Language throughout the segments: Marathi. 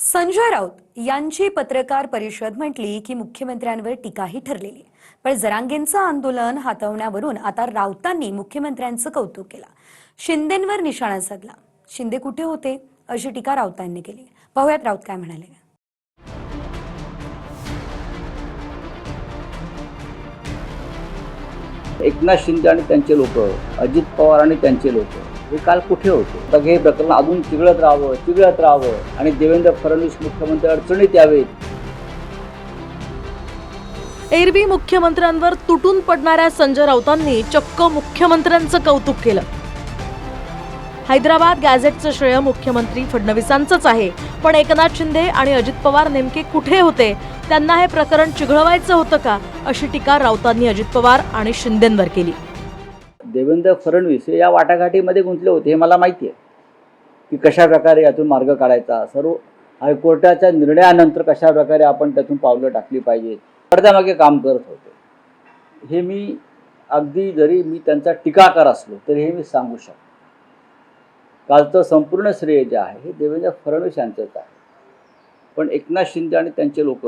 संजय राऊत यांची पत्रकार परिषद म्हटली की मुख्यमंत्र्यांवर टीकाही ठरलेली. पण जरांगेंचं आंदोलन हातवण्यावरून आता राऊतांनी मुख्यमंत्र्यांचं कौतुक केलं. शिंदेंवर निशाणा साधला. शिंदे कुठे होते अशी टीका राऊतांनी केली. पाहूयात राऊत काय म्हणाले. एकनाथ शिंदे आणि त्यांचे लोक, अजित पवार आणि त्यांचे लोक हे काल कुठे होते? तर हे प्रकरण अजून चिघळत राहावं आणि देवेंद्र फडणवीस मुख्यमंत्री अडचणीत यावेत. एरवी मुख्यमंत्र्यांवर तुटून पडणाऱ्या संजय राऊतांनी चक्क मुख्यमंत्र्यांचं कौतुक केलं. हैदराबाद गॅझेटचं श्रेय मुख्यमंत्री फडणवीसांचंच आहे, पण एकनाथ शिंदे आणि अजित पवार नेमके कुठे होते? त्यांना हे प्रकरण चिघळवायचं होतं का, अशी टीका राऊतांनी अजित पवार आणि शिंदेंवर केली. देवेंद्र फडणवीस हे या वाटाघाटीमध्ये गुंतले होते हे मला माहिती आहे की कशा प्रकारे यातून मार्ग काढायचा, सर्व हायकोर्टाच्या निर्णयानंतर कशा प्रकारे आपण त्यातून पावलं टाकली पाहिजेत, पडद्यामागे काम करत होते. हे मी अगदी जरी मी त्यांचा टीकाकार असलो तरी हे मी सांगू शकतो. कालचं संपूर्ण श्रेय जे आहे हे देवेंद्र फडणवीस यांचंच आहे. पण एकनाथ शिंदे आणि त्यांचे लोक,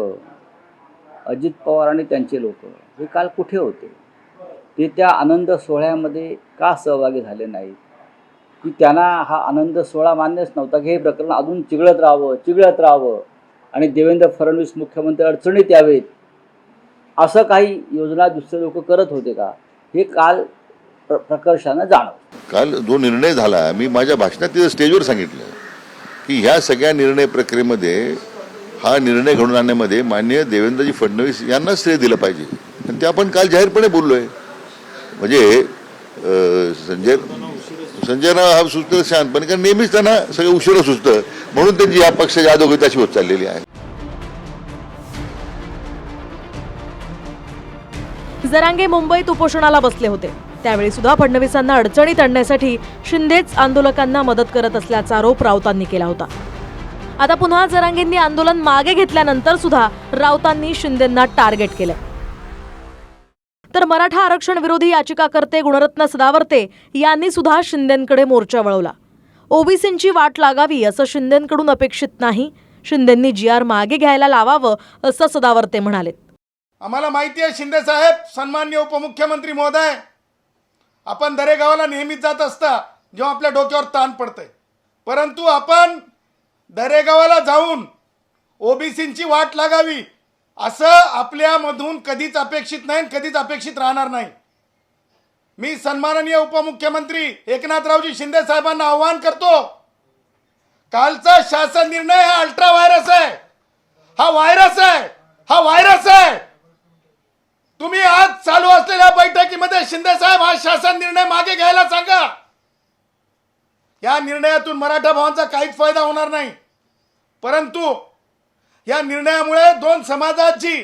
अजित पवार आणि त्यांचे लोक हे काल कुठे होते? ते त्या आनंद सोहळ्यामध्ये का सहभागी झाले नाहीत? की त्यांना हा आनंद सोहळा मान्यच नव्हता की हे प्रकरण अजून चिघळत राहावं आणि देवेंद्र फडणवीस मुख्यमंत्री अडचणीत यावेत, असं काही योजना दुसरे लोक करत होते का? हे काल प्रकर्षानं जाणवलं. काल जो निर्णय झाला, मी माझ्या भाषणात तिथं स्टेजवर सांगितलं की ह्या सगळ्या निर्णय प्रक्रियेमध्ये हा निर्णय घडून आणण्यामध्ये माननीय देवेंद्रजी फडणवीस यांना श्रेय दिलं पाहिजे. आणि ते आपण काल जाहीरपणे बोललोय. म्हणजे संजयराव हा सुचतं शांतपणे, कारण नेहमीच त्यांना सगळं उशिरा सुचतं, म्हणून त्यांची या पक्षाची अधोगती होत चाललेली आहे. जरांगे मुंबईत उपोषणाला बसले होते. त्यावेळी सुद्धा फडणवीसांना अडचणीत आणण्यासाठी शिंदेच आंदोलकांना मदत करत असल्याचा आरोप राऊतांनी केला होता. आता पुन्हा जरांगेंनी आंदोलन मागे घेतल्यानंतर सुद्धा राऊतांनी शिंदेंना टार्गेट केलं. तर मराठा आरक्षण विरोधी याचिकाकर्ते गुणरत्न सदावर्ते यांनी सुद्धा शिंदेंकडे मोर्चा वळवला. ओबीसींची वाट लागावी असं शिंदेंकडून अपेक्षित नाही. शिंदेंनी GR मागे घ्यायला लावावं असं सदावर्ते म्हणाले. आम्हाला माहिती आहे शिंदे साहेब, सन्माननीय उपमुख्यमंत्री महोदय, आपण दरेगावाला नेहमीच जात असता जेव्हा आपल्या डोक्यावर ताण पडतंय. परंतु आपण दरेगावाला जाऊन ओबीसींची वाट लागावी असं आपल्यामधून कधीच अपेक्षित नाही, कधीच अपेक्षित राहणार नाही. मी सन्माननीय उपमुख्यमंत्री एकनाथरावजी शिंदे साहेबांना आवाहन करतो, कालचा शासन निर्णय हा अल्ट्रा व्हायरस आहे, हा व्हायरस आहे. तुम्ही आज चालू असलेल्या बैठकीमध्ये शिंदे साहेब हा शासन निर्णय मागे घ्यायला सांगा. या निर्णयातून मराठा भावांचा काहीच फायदा होणार नाही, परंतु या निर्णयामुळे दोन समाजाची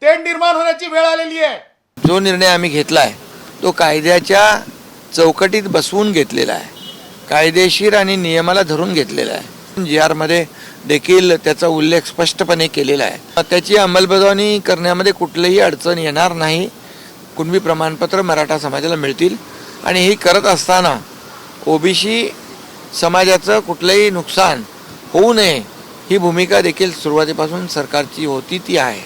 तेढ निर्माण होण्याची वेळ आलेली आहे. जो निर्णय आम्ही घेतलाय तो कायद्याच्या चौकटीत बसवून घेतलेला आहे, कायदेशीर आणि नियमाला धरून घेतलेला आहे. GR मध्ये देखील त्याचा उल्लेख स्पष्टपणे केलेला आहे. त्याची अंमलबजावणी करण्यामध्ये कुठलीही अडचण येणार नाही. कुणबी प्रमाणपत्र मराठा समाजाला मिळतील आणि हे करत असताना ओबीसी समाजाचं कुठलंही नुकसान होऊ नये ही भूमिका देखील सुरुवातीपासून सरकारची होती, ती आहे.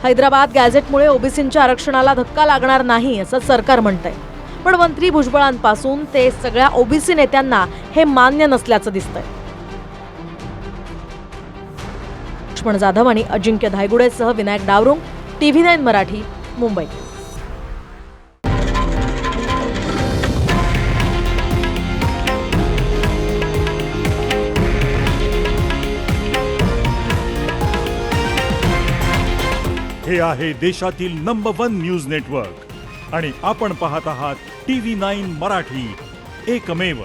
हैदराबाद गॅझेटमुळे ओबीसींच्या आरक्षणाला धक्का लागणार नाही असं सरकार म्हणतंय. पण मंत्री भुजबळांपासून ते सगळ्या ओबीसी नेत्यांना हे मान्य नसल्याचं दिसतंय. लक्ष्मण जाधव आणि अजिंक्य धायगुडेसह विनायक डावरुंग, TV9 मराठी, मुंबई. हे आहे देशातील नंबर 1 न्यूज नेटवर्क आणि आपण पाहत आहात TV9 मराठी, एकमेव.